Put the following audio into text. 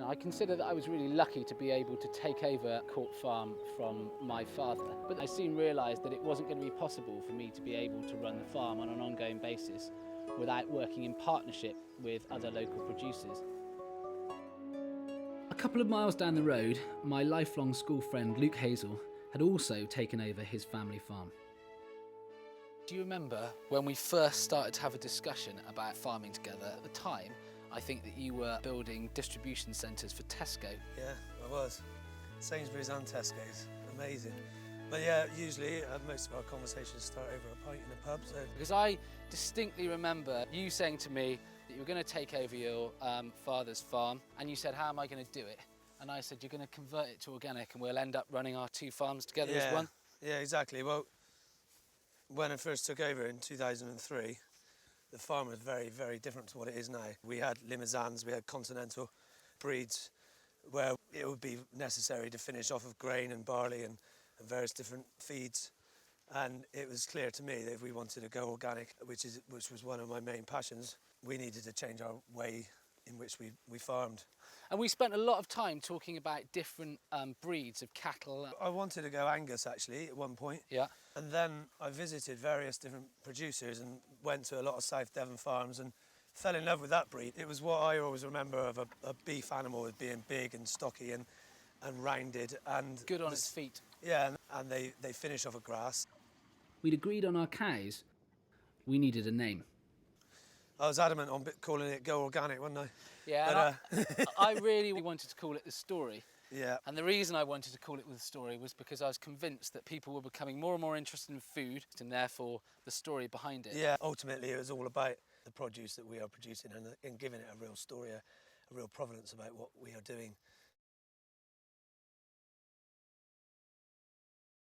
Now, I consider that I was really lucky to be able to take over Court Farm from my father, but I soon realised that it wasn't going to be possible for me to be able to run the farm on an ongoing basis without working in partnership with other local producers. A couple of miles down the road, my lifelong school friend Luke Hasell had also taken over his family farm. Do you remember when we first started to have a discussion about farming together? At the time, I think that you were building distribution centres for Tesco. Yeah, I was. Sainsbury's and Tesco's, amazing. But yeah, usually most of our conversations start over a pint in a pub. So. Because I distinctly remember you saying to me that you were going to take over your father's farm, and you said, how am I going to do it? And I said, you're going to convert it to organic and we'll end up running our two farms together as one. Yeah, exactly. Well, when I first took over in 2003, the farm was very, very different to what it is now. We had Limousins, we had continental breeds where it would be necessary to finish off of grain and barley and various different feeds. And it was clear to me that if we wanted to go organic, which was one of my main passions, we needed to change our way in which we farmed. And we spent a lot of time talking about different breeds of cattle. I wanted to go Angus actually at one point. Yeah. And then I visited various different producers and went to a lot of South Devon farms and fell in love with that breed. It was what I always remember of a beef animal as being big and stocky and rounded and good on its feet. Yeah, and they finish off of grass. We'd agreed on our cows. We needed a name. I was adamant on calling it Go Organic, wasn't I? Yeah, but, I really wanted to call it The Story. Yeah. And the reason I wanted to call it The Story was because I was convinced that people were becoming more and more interested in food and therefore the story behind it. Yeah, ultimately it was all about the produce that we are producing and giving it a real story, a real provenance about what we are doing.